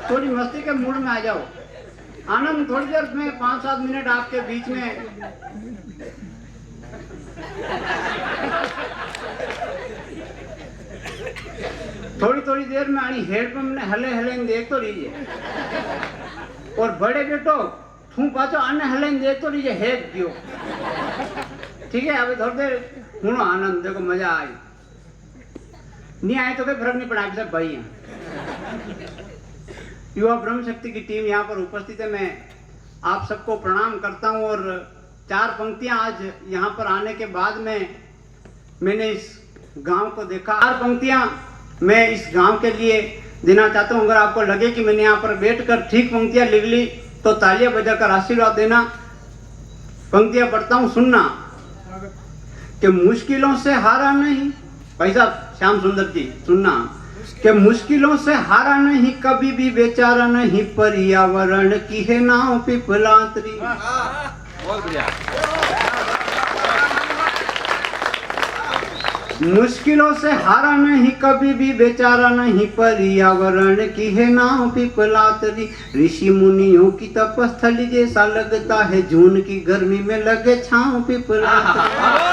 थोड़ी मस्ती के मूड में आ जाओ। आनंद थोड़ी देर में 5-7 मिनट आपके बीच में थोड़ी देर में आनी हेडपंप ने हले हले देख तो लीजिए। और बड़े बेटो तू पाचो आने हले देख तो लीजिए हेड दियो। ठीक है, अभी थोड़ी देर सुनो आनंद, देखो मजा आई। नहीं आए तो कोई फर्क नहीं पड़ा, आप सब भाई हैं। युवा ब्रह्म शक्ति की टीम यहाँ पर उपस्थित है। मैं आप सबको प्रणाम करता हूँ। और 4 पंक्तियाँ आज यहाँ पर आने के बाद में मैंने इस गांव को देखा। 4 पंक्तियाँ मैं इस गांव के लिए देना चाहता हूँ। अगर आपको लगे कि मैंने यहाँ पर बैठकर ठीक पंक्तियाँ लिख ली तो तालियां बजाकर आशीर्वाद देना। पंक्तियाँ पढ़ता हूँ, सुनना। कि मुश्किलों से हारा नहीं, भाई साहब श्याम सुंदर जी सुनना। कि मुश्किलों से हारा नहीं, कभी भी बेचारा नहीं, पर्यावरण की है नाव पिपलांतरी। बहुत बढ़िया। मुश्किलों से हारा नहीं, कभी भी बेचारा नहीं, पर्यावरण की है नाव पिपलातरी। ऋषि मुनियों की तपस्थली जैसा लगता है, जून की गर्मी में लगे छांव पिपलातरी।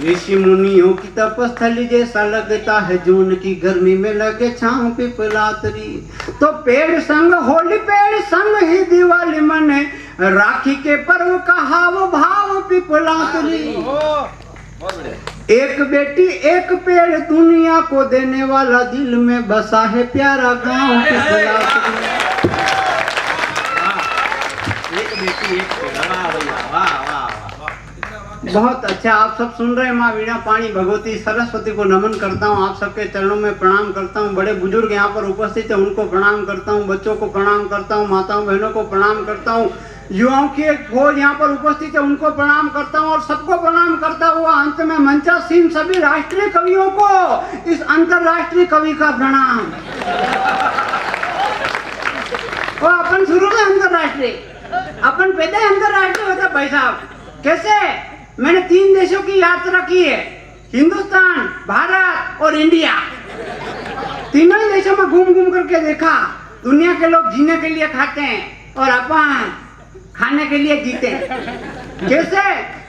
ऋषि मुनियों की तपस्थली जैसा लगता है, जून की गर्मी में लगे छांव पिपलातरी। तो पेड़ संग होली, पेड़ संग ही दिवाली मने, राखी के पर्व का हाव भाव पिपलातरी। एक बेटी एक पेड़ दुनिया को देने वाला, दिल में बसा है प्यारा गांव पिपलातरी। एक बेटी एक पेड़, वाह भैया वाह वाह। बहुत अच्छा, आप सब सुन रहे हैं। माँ वीणा पाणी भगवती सरस्वती को नमन करता हूँ। आप सबके चरणों में प्रणाम करता हूँ। बड़े बुजुर्ग यहाँ पर उपस्थित है, उनको प्रणाम करता हूँ। बच्चों को प्रणाम करता हूँ। माताओं बहनों को प्रणाम करता हूँ। युवाओं की एक फौज यहाँ पर उपस्थित है, उनको प्रणाम करता हूँ। और सबको प्रणाम करता हुआ अंत में मंचासीन सभी राष्ट्रीय कवियों को इस अंतरराष्ट्रीय कवि का प्रणाम। और अपन शुरू में अंतरराष्ट्रीय, अपन पैदा अंतरराष्ट्रीय होता भाई साहब। कैसे? मैंने 3 देशों की यात्रा की है, हिंदुस्तान, भारत और इंडिया। तीनों ही देशों में घूम घूम करके देखा। दुनिया के लोग जीने के लिए खाते हैं और अपन खाने के लिए जीते। कैसे?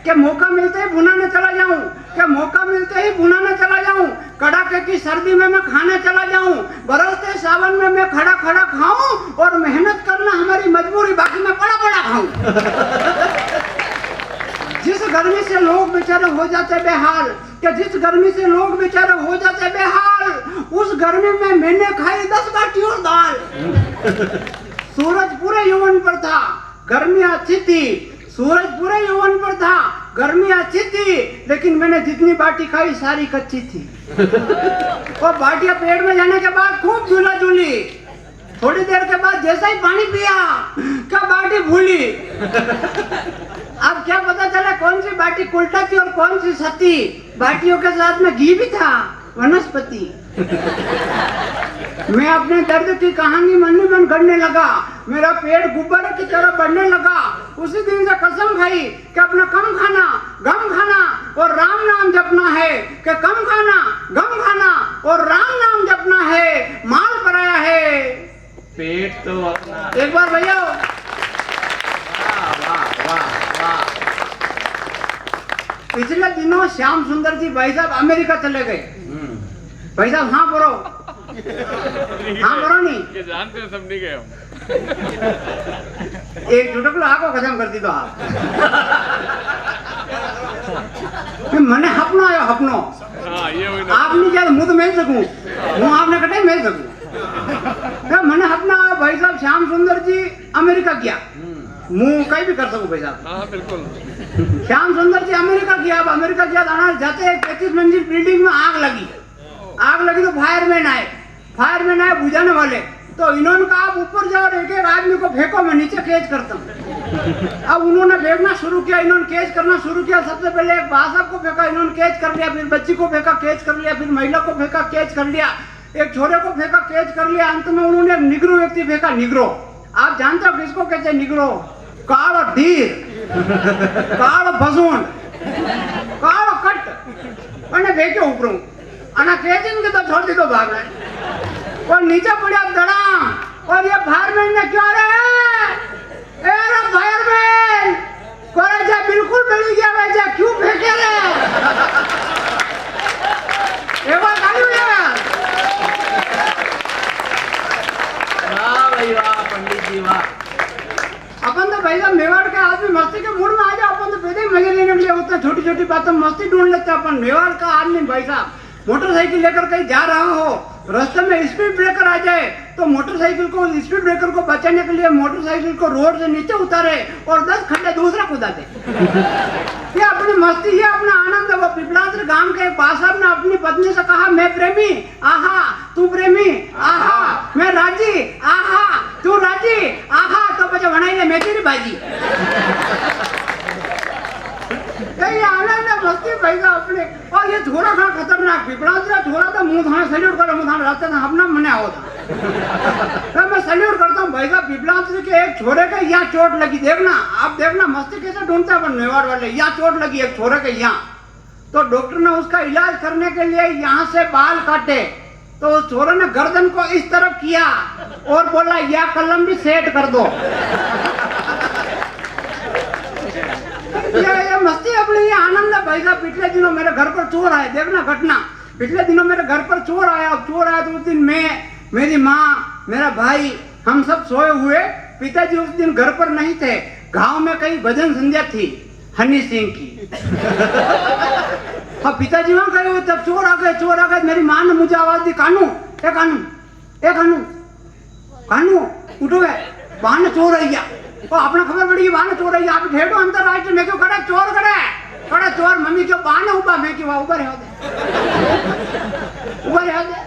कि मौका मिलते ही बुनाने चला जाऊं, कि मौका मिलते ही बुनाने चला जाऊं, कड़ाके की सर्दी में मैं खाने चला जाऊं, बरसते सावन में मैं खड़ा खड़ा खाऊं, और मेहनत करना हमारी मजबूरी, बाकी मैं पड़ा पड़ा खाऊं। जिस गर्मी से लोग बेचारे हो जाते बेहाल, कि जिस गर्मी से लोग बेचारे हो जाते बेहाल, उस गर्मी में मैंने खाई 10 बाटी और दाल। सूरज पूरे यौवन पर था, गर्मी अच्छी थी। सूरज पूरे यौवन पर था, गर्मी अच्छी थी, लेकिन मैंने जितनी बाटी खाई सारी कच्ची थी। और बाटियां पेट में जाने के बाद खूब झूला झूली। थोड़ी देर के बाद जैसा ही पानी पिया, क्या बाटी भूली। अब क्या पता चला कौन सी बाटी उल्टा थी और कौन सी सती। बाटियों के साथ में घी भी था, वनस्पति। मैं अपने दर्द की कहानी मन ही मन करने लगा। मेरा पेट गुब्बारे की तरह बढ़ने लगा। उसी दिन से कसम खाई कि अपना कम खाना, गम खाना और राम नाम जपना है। कि कम खाना, गम खाना और राम नाम जपना है। माल पराया है, पेट तो अपना। एक बार भैया पिछले दिनों श्याम सुंदर जी भाई साहब अमेरिका चले गए। भाई साहब हाँ बोलो, हाँ बोलो नहीं। ये जानते हैं सब नहीं गए हम। एक झुटकलो आको खत्म कर दी तो आप। मैंने हपनो आयो हपनो। हाँ ये वही ना। आप नहीं क्या मुँह तो मिल सकूं, मुँह आपने कटे मिल सकूं। मैंने हपना आयो भाई साहब श्याम सुंदर जी अमेरिका गया। मुँह कहीं भी कर सकूं भाई साहब। हाँ बिल्कुल। श्याम सुंदर जी अमेरिका गया। अब अमेरिका गया जाते 35 मंजिल बिल्डिंग में आग लगी। आग लगी तो फायरमैन आए बुझाने वाले। तो इन्होंने कहा आप ऊपर जाओ और एक एक आदमी को फेंको, मैं नीचे कैच करता हूँ। अब उन्होंने फेंकना शुरू किया, इन्होंने कैच करना शुरू किया। सबसे पहले एक बादशाह को फेंका, इन्होंने कैच कर लिया। फिर बच्ची को फेंका, कैच कर लिया। फिर महिला को फेंका, कैच कर लिया। एक छोरे को फेंका, कैच कर लिया। अंत में उन्होंने एक निग्रो व्यक्ति फेंका। निग्रो आप जानते हो किसको कहते हैं? निग्रो कालो ढीर, कालो भसून, कालो कट। અને ફેંક્યો ઉપરું અને કેચિંગ કે તો છોડ દીધો ભાગને. પણ નીચે પડી ने क्यों रे एरा फायरमैन कोरे जा बिल्कुल बड़ी गया वे जा क्यों फेंके रे ये बात आई हुई है वाह भाई वाह पंडित जी वाह अपन तो भाई साहब मेवाड़ के आदमी मस्ती के मूड में आ जाओ अपन तो पैदे ही मजे लेने के लिए होता है छोटी छोटी बातों में मस्ती ढूंढ लेते हैं अपन मेवाड़ का आदमी भाई साहब मोटरसाइकिल लेकर कहीं जा रहा हो रास्ते में स्पीड ब्रेकर आ जाए तो मोटरसाइकिल को स्पीड ब्रेकर को बचाने के लिए मोटरसाइकिल को रोड से नीचे उतारे और 10 खड्डे दूसरा कूदा दे ये अपनी मस्ती है अपना आनंद है वो पिपलांतर गांव के एक बादशाह ने अपनी पत्नी से कहा मैं प्रेमी आहा तू प्रेमी आहा मैं राजी आहा तू राजी आहा तो बच्चे बनाई ले मैं तेरी बाजी ये आनंद है मस्ती भाई साहब अपने और ये छोरा था खतरनाक पिपलांतर छोरा था मुंह थाने सल्यूट करो मुंह थाने रास्ते था अपना मने आओ था मैं सल्यूट करता हूँ भाई साहब पिपलांतर के एक छोरे के यहाँ चोट लगी देखना आप देखना मस्ती कैसे ढूंढते हैं अपन मेवाड़ वाले यहाँ चोट लगी एक छोरे के यहाँ तो डॉक्टर ने उसका इलाज करने के लिए यहाँ से बाल काटे तो उस छोरे ने गर्दन को इस तरफ किया और बोला यह कलम भी सेट कर दो ये मस्ती अपनी ये आनंद है भाई साहब पिछले दिनों मेरे घर पर चोर आए देखना घटना पिछले दिनों मेरे घर पर चोर आया तो उस दिन मैं मेरी माँ मेरा भाई हम सब सोए हुए पिताजी उस दिन घर पर नहीं थे गांव में कहीं भजन संध्या थी हनी सिंह की हाँ पिताजी वहां गए हुए तब चोर आ गए मेरी माँ ने मुझे आवाज दी कानू ए कानू ए कानू कानू उठो है वहां ने चोर आई तो आपने खबर पड़ी वहां ने चोर आई आप ठेठो अंदर आज मैं क्यों खड़ा चोर खड़ा चोर मम्मी क्यों बाने उबा मैं क्यों ऊपर है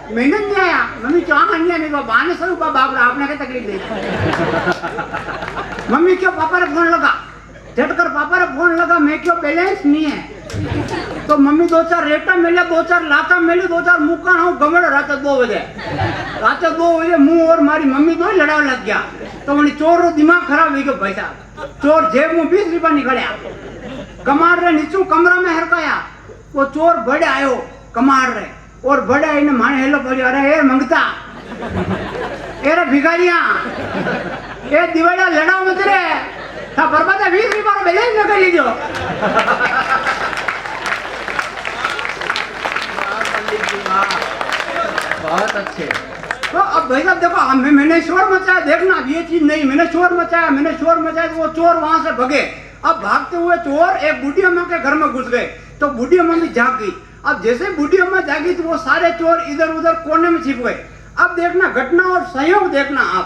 मैंने नहीं आया मम्मी क्यों नहीं आने को बाने से उबा बाप रे आपने क्या तकलीफ दी मम्मी क्यों पापा रे फोन लगा झटकर पापा रे फोन लगा मैं क्यों बैलेंस नहीं है तो मम्मी 2-4 रेटा मिले 2-4 लाका मिले 2-4 मुक्का हूँ गमड़ रात 2 बजे मुंह और मारी मम्मी तो लड़ाव लग गया तो मैंने चोर रो दिमाग खराब हो गयो भाई साहब चोर जेब में 20 रुपया निकलिया कमाड़ रे नीचू कमरा में हरकाया वो चोर बड़े आयो कमाड़ रे और बड़े आईने माने हेलो पड़ियो अरे ए मंगता ए रे भिखारिया ए दिवाड़ा लड़ाव मत रे था बर्बाद 20 रुपया बैलेंस न कर लीजो बहुत अच्छे तो अब भाई साहब देखो मैंने शोर मचाया देखना अब ये चीज नहीं मैंने शोर मचाया तो वो चोर वहां से भगे अब भागते हुए चोर एक बूढ़ी अम्मा के घर में घुस गए तो बूढ़ी अम्मा भी जाग गई अब जैसे बूढ़ी अम्मा जागी तो वो सारे चोर इधर उधर कोने में छिप गए अब देखना घटना और संयोग देखना आप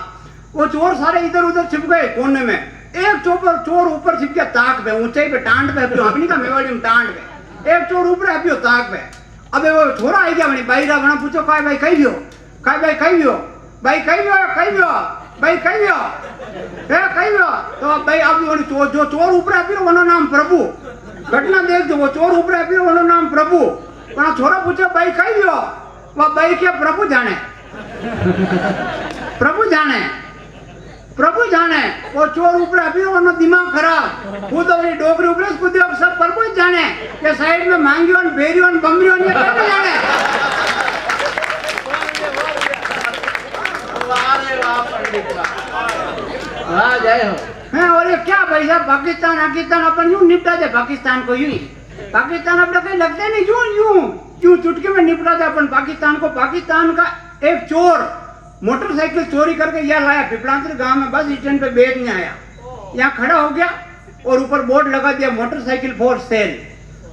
वो चोर सारे इधर उधर छिप गए कोने में एक चोर ऊपर छिप गया ताक पे ऊंचाई पे टांड पे अपनी का मेवाड़ी में टांड पे एक चोर ऊपर अपियो ताक पे अबे वो छोरा आई गया बनी बाईरा बना पूछो काय भाई कही गयो काय भाई कही गयो भाई कही गयो भाई कही गयो ए कही गयो तो भाई अब जो चोर ऊपर आपियो वनो नाम प्रभु घटना देख जो वो चोर ऊपर आपियो वनो नाम प्रभु वना छोरा पूछो भाई कही गयो वो भाई क्या प्रभु जाने वो चोर ऊपर अभी वनो दिमाग खराब वो तो वही डोगरी ऊपर कूदे सब प्रभु जाने ये साइड में मांगियोन बेरियोन बमरियोन ये कैसे जाने वाह रे वाह पंडित वाह जय हो हैं और ये क्या भाई साहब पाकिस्तान अपन यूं निपटा दे पाकिस्तान को यूं ही पाकिस्तान अपने कहीं लगते नहीं यूं चुटकी में निपटा दे अपन पाकिस्तान को पाकिस्तान का एक चोर मोटरसाइकिल चोरी करके यहाँ लाया पिपलांतर गांव में बस स्टैंड पे बेचने आया यहाँ खड़ा हो गया और ऊपर बोर्ड लगा दिया मोटरसाइकिल फॉर सेल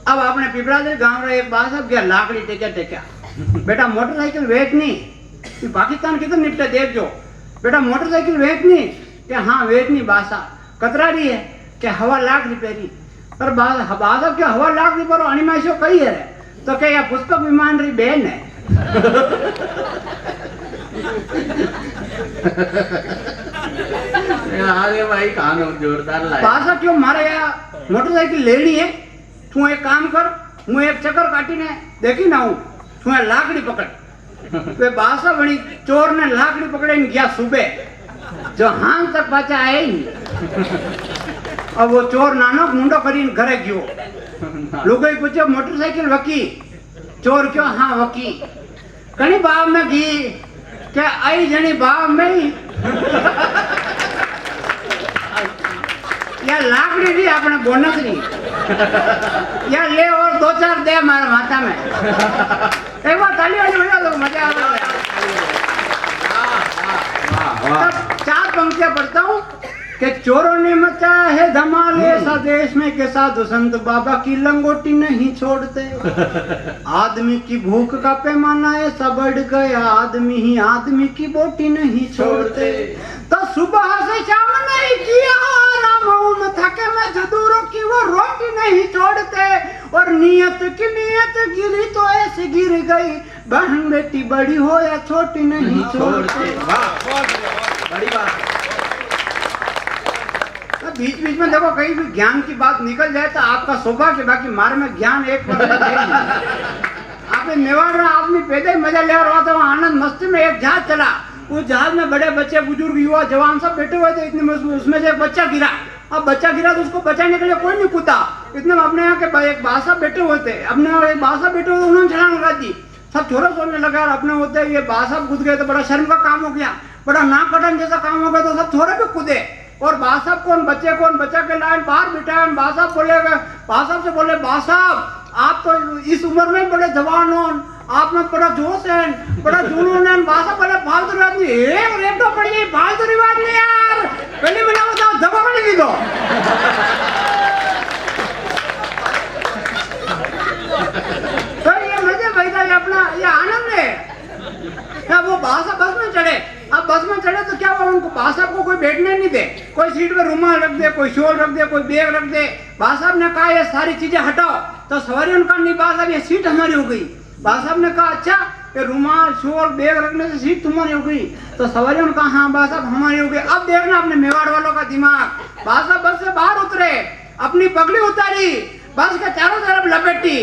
अब आपने पिपलांतर गांव में एक बात सब किया लाकड़ी टेक्या बेटा मोटरसाइकिल बेचनी पाकिस्तान किधर निपटे देख जो बेटा मोटरसाइकिल बेचनी कि हाँ बेचनी बासा कतरा रही है कि हवा लाख रिपेरी पर बासा क्या हवा लाख रिपेरो अनिमाशो कही है तो क्या यह पुष्पक विमान रही बहन है अरे भाई कानून जोरदार लाया पासा क्यों मारे यार मोटरसाइकिल लेनी है तू एक काम कर मैं एक चक्कर काटी ने देखी ना हूँ तू लाकड़ी पकड़ वे बासा बड़ी चोर ने लाकड़ी पकड़े गया सुबह जो हाथ तक पाचा आए ही अब वो चोर नानो मुंडो करी घरे गयो लोग पूछो मोटरसाइकिल वकी चोर क्यों हाँ वकी कहीं बाव में घी क्या आई जनी बाव में ही या लाकड़ी नहीं अपने बोनस नहीं या ले और 2-4 दे हमारे माथा में एक बार ताली वाली बजा दो मजा आ रहा है। तब 4 पंक्तियां पढ़ता हूँ कि चोरों ने मचाया है धमाल ऐसा देश में कि साधु संत बाबा की लंगोटी नहीं छोड़ते। आदमी की भूख का पैमाना ऐसा बढ़ गया आदमी ही आदमी की बोटी नहीं छोड़ते। तो सुबह से शाम नहीं किया आराम उन थके में जदूरों की वो रोटी नहीं छोड़ते। और नियत की नियत गिरी तो ऐसे गिर गई बहन बेटी बड़ी हो या छोटी नहीं छोड़ते। बड़ी बात। बीच बीच में देखो कहीं भी ज्ञान की बात निकल जाए तो आपका सौभाग्य, बाकी मारे में ज्ञान 1% है नहीं। आपने मेवाड़ में आदमी पैदा ही मजा ले रहा था, वहाँ आनंद मस्ती में एक जहाज चला, उस जहाज में बड़े बच्चे बुजुर्ग युवा जवान सब बैठे हुए थे। इतने में उसमें से एक बच्चा गिरा। अब बच्चा गिरा तो उसको बचाने के लिए कोई नहीं कूदा। इतने में अपने यहाँ के एक बासा बैठे हुए थे, अपने यहाँ एक बासा बैठे हुए थे, उन्होंने छलांग लगा दी। सब छोरा सोचने लगा अपने होते ये बासा कूद गए तो बड़ा शर्म का काम हो गया, बड़ा नाक कटन जैसा काम हो गया। तो सब छोरे भी कूदे और बासाब कौन बच्चा के लाइन बाहर बिठाए। बासाब बोले, बासाब से बोले बासाब आप तो इस उम्र में बड़े जवान हो, आप में बड़ा जोश है, बड़ा जुनून है। बासाब बोले फालतू रिवाज नहीं, एक रेप तो पड़ी फालतू रिवाज नहीं यार, पहले मिला बताओ दबा नहीं दी दो। तो ये मजे भाई अपना ये आनंद है। क्या वो बासा बस में चढ़े, अब बस में चढ़े तो क्या हुआ, उनको बासाब को कोई बैठने नहीं दे, कोई सीट पे रुमाल रख दे, कोई शॉल रख दे, कोई बैग रख दे। बासाब ने कहा ये सारी चीजें हटाओ, तो सवारियों का नहीं बासाब ये सीट हमारी हो गई। बासाब ने कहा अच्छा ये रुमाल शॉल बैग रखने से सीट तुम्हारी हो गई, तो सवारियों ने कहा हाँ बासाब हमारी हो गई। अब देखना अपने मेवाड़ वालों का दिमाग। बासाब बस से बाहर उतरे, अपनी पगड़ी उतारी, बस के चारों तरफ लपेटी,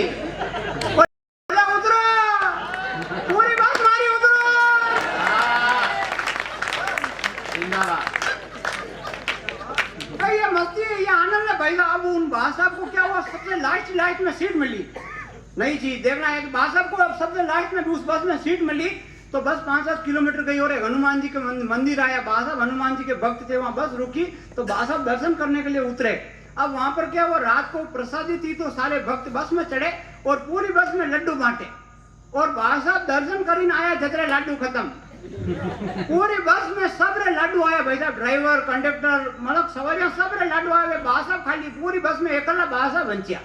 ये मस्ती है, ये आनंद है भाई। अब उन बासाब को क्या हुआ, सबसे लास्ट में सीट मिली। नई चीज देखना है कि बासाब को अब सबसे लास्ट में उस बस में सीट मिली। तो बस 5-7 किलोमीटर गई और एक हनुमान जी के मंदिर आया। बासाब हनुमान जी के भक्त थे, वहां बस रुकी तो बासाब दर्शन करने के लिए उतरे। अब वहां पर क्या हुआ, रात को प्रसादी थी तो सारे भक्त बस में चढ़े और पूरी बस में लड्डू बांटे। और बासाब दर्शन કરીને आया, जतरे लड्डू खत्म। पूरी बस में सबरे लाडू आया भाई साहब, ड्राइवर कंडक्टर मतलब सवारियां सबरे लाडू आए। बासाब खाली पूरी बस में एकला बासाब बंचिया।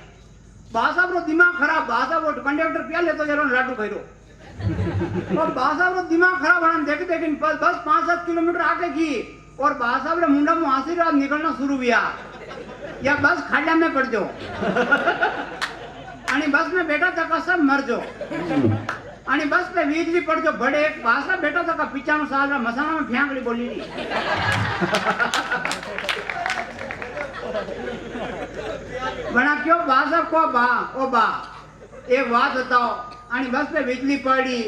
बासाब रो दिमाग खराब, बासाब वो कंडक्टर पिया लेतो जरो लाडू खाई रो। और बासाब रो दिमाग खराब होना देख बस 5-7 किलोमीटर आगे की और बासाब रे मुंडा में आशीर्वाद निकलना शुरू हुआ या बस खाड़ा में पड़ जाओ आणि बस में बैठा था सब मर जाओ आणि बस पे वीजली पड़जो। बड़े एक बासा बैठा था का पिचानो साल मसाला में फेंकली बोली नी। बना क्यों बासा को बा ओ बा एक बात बताओ, आणि बस पे बिजली पड़ी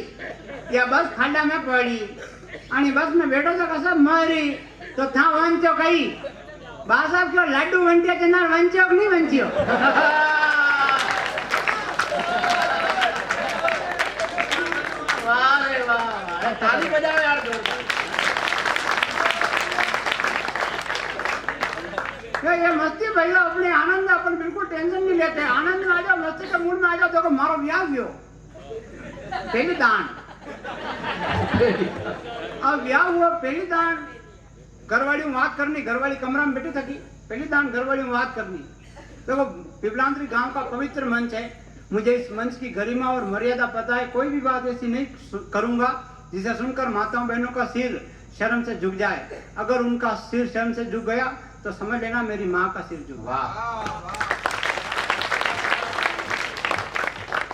या बस खाड़ा में पड़ी आणि बस में बैठा था का सब मरी तो था वंचो कई बासा क्यों लाडू वंचिया के ना वंचो नहीं वंचियो। ताली बजाओ यार। ये मस्ती भैया अपने आनंद अपन बिल्कुल टेंशन नहीं लेते, आनंद में आ जाओ, मस्ती के मूड में आ जाओ। देखो मारो ब्याह भी हो पहली दान, अब ब्याह हुआ पहली दान, घरवाली बात करनी, घरवाली कमरा में बैठी थकी, पहली दान घरवाली बात करनी। देखो पिपलांतरी गांव का पवित्र मंच है, मुझे इस मंच की गरिमा और मर्यादा पता है। कोई भी बात ऐसी नहीं करूंगा जिसे सुनकर माताओं बहनों का सिर शर्म से झुक जाए। अगर उनका सिर शर्म से झुक गया तो समझ लेना मेरी माँ का सिर झुक।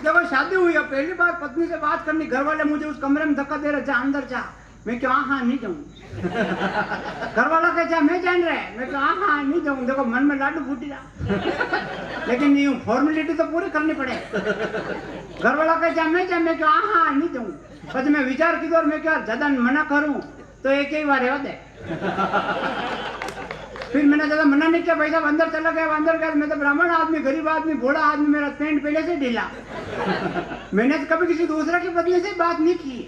देखो शादी हुई, अब पहली बार पत्नी से बात करनी, घर वाले मुझे उस कमरे में धक्का दे रहे, जा अंदर जा। मैं क्यों हाँ नहीं जाऊँ। घर वाला कह जा मैं जान रहे, मैं क्यों हाँ नहीं जाऊँ। देखो मन में लाडू फूटी रहा, लेकिन यूं फॉर्मेलिटी तो पूरी करनी पड़े। घर वाला कह जा मैं क्यों हाँ नहीं जाऊँ। પછી મેં વિચાર કીધો और मैं क्या ज्यादा मना करूं तो एक ही बार दे। फिर मैंने ज्यादा मना नहीं किया, भाई साहब अंदर चला गया। अंदर गया मैं तो ब्राह्मण आदमी, गरीब आदमी, भोला आदमी, मेरा पेंट पहले से ढीला। मैंने तो कभी किसी दूसरे की पत्नी से बात नहीं की,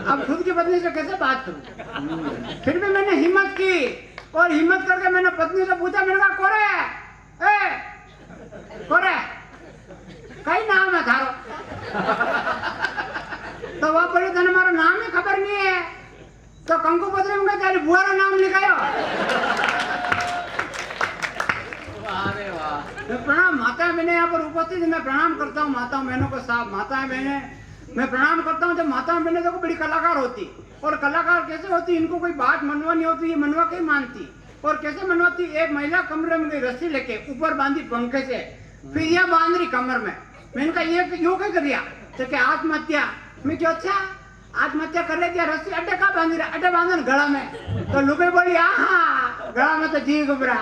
अब खुद की पत्नी से कैसे बात करूं। फिर भी मैंने हिम्मत की और हिम्मत करके मैंने पत्नी से पूछा, मैंने कहा कोरे कोरे कई नाम है थारो? तो वह बोली तने मारो नाम ही खबर नहीं है। तो कंकु पत्री में तेरी बुआ रा नाम लिखायो। अरे वाह। तो प्रणाम माता बहने यहाँ पर उपस्थित, मैं प्रणाम करता हूँ माता बहनों को साहब, माता बहने मैं प्रणाम करता हूँ। जब माता बहने देखो बड़ी कलाकार होती, और कलाकार कैसे होती, इनको कोई बात मनवानी होती, ये मनवा के मानती। और कैसे मनवाती, एक महिला कमरे में गई रस्सी लेके, ऊपर बांधी पंखे से, फिर यह बांध रही कमर में। मैंने कहा ये क्यों क्या कर दिया? तो क्या आत्महत्या? मैं क्यों अच्छा आत्महत्या कर लेती, रस्सी अड्डे कहाँ बांधी रहा? अड्डे बांधो न गला में। तो लुगाई बोली हाँ गला में तो जी घबरा।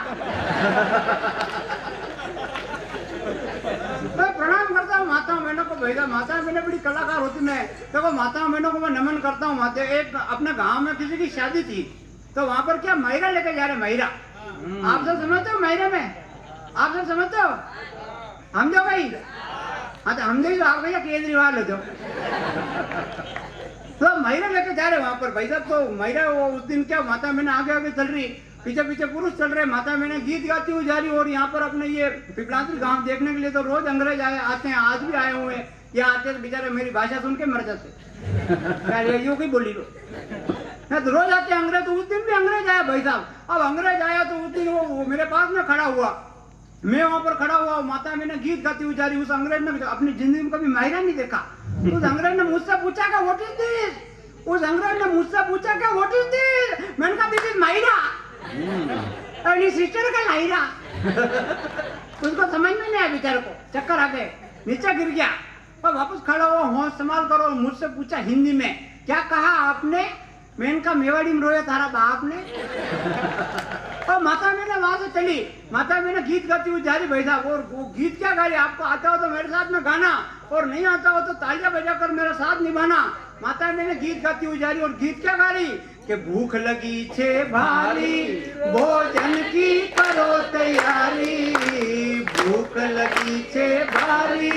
मैं प्रणाम करता हूँ माताओं बहनों को। भैया माताएं बहनें बड़ी कलाकार होती। मैं देखो माताओं बहनों को मैं नमन करता हूँ। माता एक अपने गांव में किसी की शादी थी, तो वहां पर क्या महिरा लेके जा रहे, महिरा। आप सब समझते हो महिरा में? आप सब समझते हो? हम जो भाई हाँ तो हम जो आप भैया केजरीवाल हो जो। तो महिला लेके जा रहे वहां पर भाई साहब। तो महिला वो उस दिन क्या माता बहनें आगे आगे चल रही, पीछे पीछे पुरुष चल रहे, माता बहनें गीत गाती हुई जा रही। और यहाँ पर अपने ये पिपलांत्री गांव देखने के लिए तो रोज अंग्रेज आते हैं, आज भी आए हुए हैं। यहाँ आते तो बेचारे मेरी भाषा सुन के मर जाते, यूं की बोली लो। तो रोज आते अंग्रेज, तो उस दिन भी अंग्रेज आया भाई साहब। अब अंग्रेज आया तो उस दिन वो मेरे पास में खड़ा हुआ, मैं वहां पर खड़ा हुआ, माता मैंने गीत गाती हुई जा रही। उस अंग्रेज ने अपनी जिंदगी में कभी महिला नहीं देखा। उस अंग्रेज ने मुझसे पूछा कि व्हाट इज दिस? उस अंग्रेज ने मुझसे पूछा कि व्हाट इज दिस? मैंने कहा दिस इज महिला, एंड सिस्टर का लाइरा। उसको समझ में नहीं आया, बेचारे को चक्कर आ गए, नीचे गिर गया। और वापस खड़ा हुआ, होश संभाल करो। मुझसे पूछा हिंदी में, क्या कहा आपने? मैंने कहा मेवाड़ी में रोया तारा बाप ने। और माता मैंने वहां से चली, माता मैंने गीत गाती हुई जा रही भाई साहब। और वो गीत क्या गा रही, आपको आता हो तो मेरे साथ में गाना, और नहीं आता हो तो तालियां बजाकर मेरा साथ निभाना। माता मैंने गीत गाती हुई जा रही, और गीत क्या गा रही कि भूख लगी छे भारी, भोजन की करो तैयारी। भूख लगी छे भारी,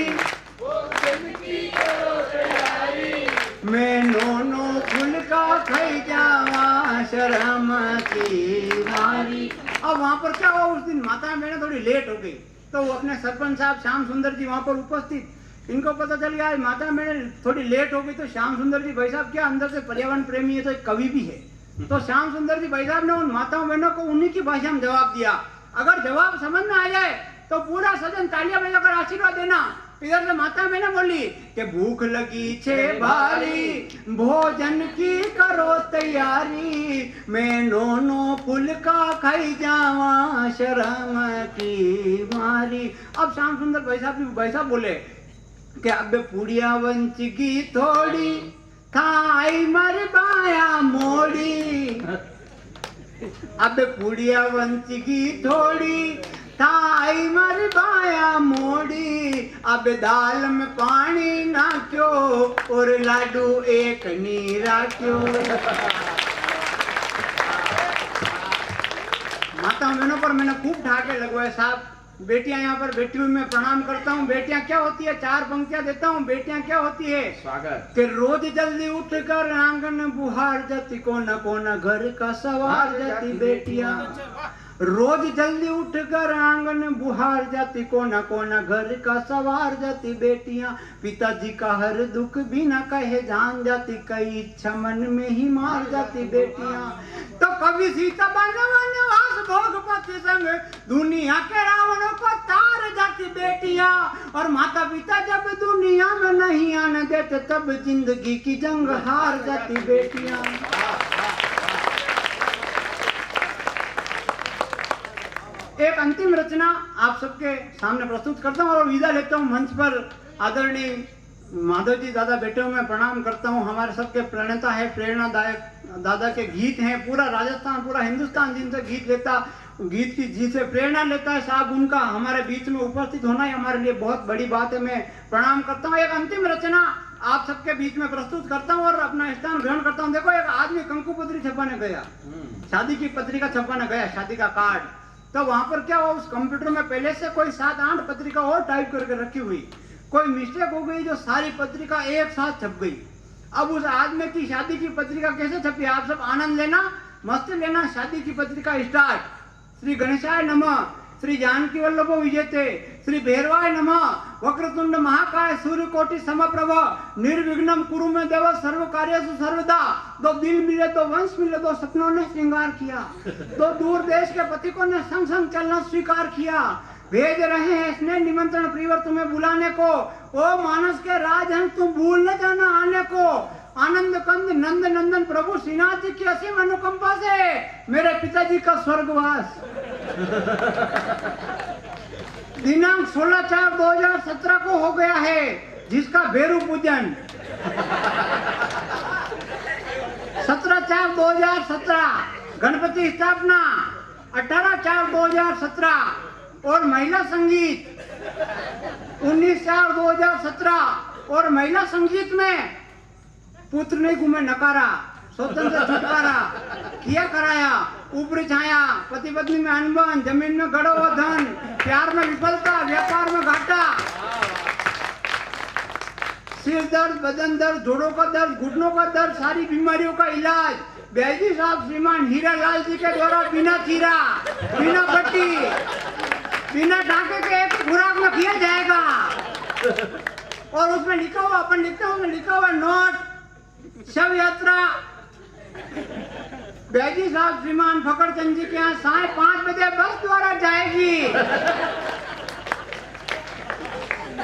भोजन की करो तैयारी। मैं नोनो फुलका खाई जावा, शर्म की मारी। अब वहां पर क्या हुआ, उस दिन माता बहनें थोड़ी लेट हो गई, तो वो अपने सरपंच साहब श्याम सुंदर जी वहां पर उपस्थित। इनको पता चल गया माता बहनें थोड़ी लेट हो गई, तो श्याम सुंदर जी भाई साहब क्या अंदर से पर्यावरण प्रेमी है, तो एक कवि भी है। तो श्याम सुंदर जी भाई साहब ने उन माताओं बहनों को उन्हीं की भाषा में जवाब दिया। अगर जवाब समझ में आ जाए तो पूरा सदन तालियां बजाकर आशीर्वाद देना। इधर से माता मैंने बोली कि भूख लगी छे भारी, भोजन की करो तैयारी। मैं नोनो फुलका खाई जावा, शर्म की मारी। अब श्याम सुंदर भाई साहब बोले कि अब पुड़िया वंचगी थोड़ी, खाई मर बाया मोड़ी। अब पुड़िया वंचगी थोड़ी, थाई मर बाया मोड़ी। अब दाल में पानी ना क्यों, और लाडू एक नीरा क्यों। माता बहनों पर मैंने खूब ढाके लगवाए साहब। बेटियां यहाँ पर बैठी हुई, मैं प्रणाम करता हूँ। बेटियां क्या होती है, 4 पंक्तियां देता हूँ। बेटियां क्या होती है, स्वागत कि रोज जल्दी उठ कर आंगन बुहार जाती, कोना कोना घर का सवार जाती बेटियां। रोज जल्दी उठ कर आंगन बुहार जाती, कोना कोना घर का सवार जाती बेटियां। पिताजी का हर दुख बिना कहे जान जाती, कई इच्छा मन में ही मार जाती बेटियां। तो कभी सीता वनवास भोगपति संग, दुनिया के रावणों को तार जाती बेटियां। और माता पिता जब दुनिया में नहीं आने देते, तब जिंदगी की जंग हार जाती बेटियां। एक अंतिम रचना आप सबके सामने प्रस्तुत करता हूँ और विदा लेता हूँ। मंच पर आदरणीय माधव जी दादा बैठे हुए, मैं प्रणाम करता हूँ। हमारे सबके प्रणेता है, प्रेरणादायक दादा के गीत हैं। पूरा राजस्थान, पूरा हिंदुस्तान जिनसे गीत लेता, गीत की जिनसे प्रेरणा लेता है साहब, उनका हमारे बीच में उपस्थित होना ही हमारे लिए बहुत बड़ी बात है। मैं प्रणाम करता हूँ। एक अंतिम रचना आप सबके बीच में प्रस्तुत करता हूँ और अपना स्थान ग्रहण करता हूँ। देखो, एक आदमी कंकु पत्री छपाने गया, शादी की पत्रिका छपाने गया, शादी का कार्ड। तो वहां पर क्या हुआ, उस कंप्यूटर में पहले से कोई 7-8 पत्रिका और टाइप करके रखी हुई। कोई मिस्टेक हो गई, जो सारी पत्रिका एक साथ छप गई। अब उस आदमी की शादी की पत्रिका कैसे छपी, आप सब आनंद लेना। मस्ती लेना शादी की पत्रिका स्टार्ट। श्री गणेशाय नमः, श्री जानकी वल्लभो विजेते, श्री भैरवाय नमः, वक्रतुंड महाकाय सूर्यकोटि समप्रभ, निर्विघ्नं कुरु मे देव, सर्व कार्येषु सर्वदा। दो दिल मिले, दो वंश मिले, दो सपनों ने श्रृंगार किया, दो दूर देश के पथिकों ने संग संग चलना स्वीकार किया। भेज रहे हैं स्नेह निमंत्रण प्रियवर तुम्हें बुलाने को, ओ मानस के राजहंस तुम भूल न जाना आने को। आनंद कंद नंद नंदन प्रभु श्रीनाथ जी की असीम अनुकंपा से मेरे पिताजी का स्वर्गवास। दिनांक 16/4/2017 को हो गया है जिसका भेरू पूजन। 17/4/2017 गणपति स्थापना, 18/4/2017 और महिला संगीत, 19/4/2017 और महिला संगीत में पुत्र नहीं घूमे नकारा, स्वतंत्र छुटकारा किया कराया, ऊपरी छाया, पति पत्नी में अनबन, जमीन में गड़ो हुआ धन, प्यार में विफलता, व्यापार में घाटा, सिर दर्द, बदन दर्द, जोड़ों का दर्द, घुटनों का दर्द, सारी बीमारियों का इलाज बैजी साहब श्रीमान हीरा लाल जी के द्वारा बिना चीरा, बिना पट्टी, बिना ढाके के एक खुराक में किया जाएगा। और उसमें लिखा हुआ, अपन लिखते हैं, उसमें लिखा हुआ नोट शव यात्रा बैजी साहब श्रीमान फकरचंद जी के यहाँ 5:30 बजे बस द्वारा जाएगी।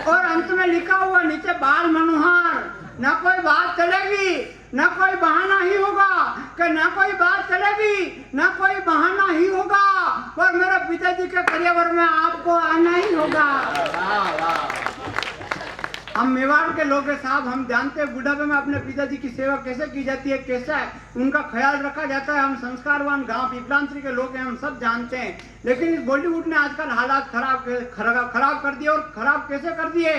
और अंत में लिखा हुआ नीचे बाल मनोहर, ना कोई बात चलेगी, ना कोई बहाना ही होगा, कि ना कोई बात चलेगी, ना कोई बहाना ही होगा, और मेरे पिताजी के करियर में आपको आना ही होगा। हम मेवाड़ के लोग हैं साहब, हम जानते हैं बुढ़ापे में अपने पिताजी की सेवा कैसे की जाती है, कैसा उनका ख्याल रखा जाता है। हम संस्कारवान गांव पिपलांत्री के लोग हैं, हम सब जानते हैं। लेकिन इस बॉलीवुड ने आजकल हालात खराब कर दिए, और खराब कैसे कर दिए।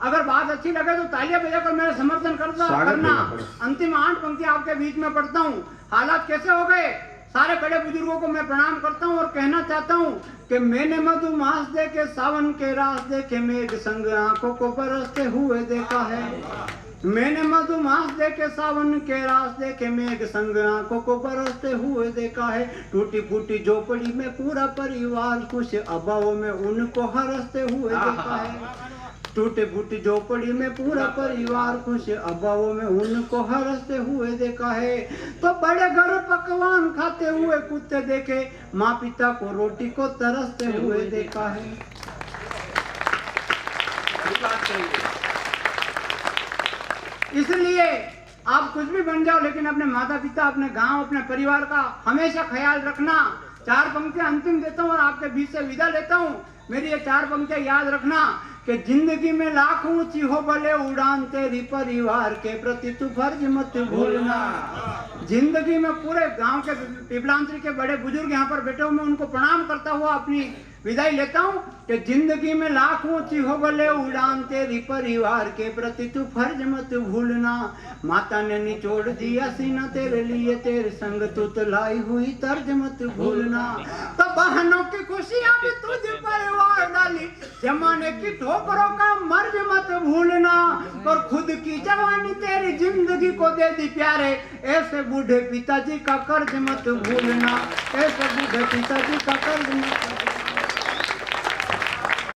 अगर बात अच्छी लगे तो तालियां बजाकर मेरा समर्थन करना। अंतिम 8 पंक्ति आपके बीच में पढ़ता हूँ। हालात कैसे हो गए, सारे बड़े बुजुर्गों को मैं प्रणाम करता हूँ और कहना चाहता हूँ कि मैंने मधुमास देखे, सावन के रास देखे, मेघ संग आंखों को बरसते हुए देखा है। मैंने मधुमास देखे, सावन के रास देखे, मेघ संग आंखों को बरसते हुए देखा है। टूटी फूटी झोपड़ी में पूरा परिवार खुश, अभाव में उनको हरसते हुए देखा है। टूटे फूटी झोपड़ी में पूरा परिवार खुश, अभाव में उनको हरसते हुए देखा है। तो बड़े घर पकवान खाते हुए कुत्ते देखे, माँ पिता को रोटी को तरसते हुए देखा है। इसलिए आप कुछ भी बन जाओ, लेकिन अपने माता पिता, अपने गांव, अपने परिवार का हमेशा ख्याल रखना। 4 पंक्तियां अंतिम देता हूँ और आपके बीच से विदा लेता हूँ। मेरी ये 4 पंक्तियां याद रखना कि जिंदगी में लाख ऊंची हो भले उड़ान, तेरी परिवार के प्रति तू फर्ज मत भूलना। जिंदगी में पूरे गांव के पिपलांत्री के बड़े बुजुर्ग यहाँ पर बैठे हुए, मैं उनको प्रणाम करता हुआ अपनी विदाई लेता हूँ कि जिंदगी में लाख ऊंची हो भले उड़ान, तेरी परिवार के प्रति तू फर्ज मत भूलना। माता ने निचोड़ दिया सीना तेरे लिए, तेरे संग तू तलाई हुई तर्ज मत भूलना। तो बहनों की खुशियां भी तुझ परिवार डाली, जमाने की ठोकरों का मर्ज मत भूलना। और खुद की जवानी तेरी जिंदगी को दे दी प्यारे, ऐसे बूढ़े पिताजी का कर्ज मत भूलना। ऐसे बूढ़े पिताजी का कर्ज मत भूलना।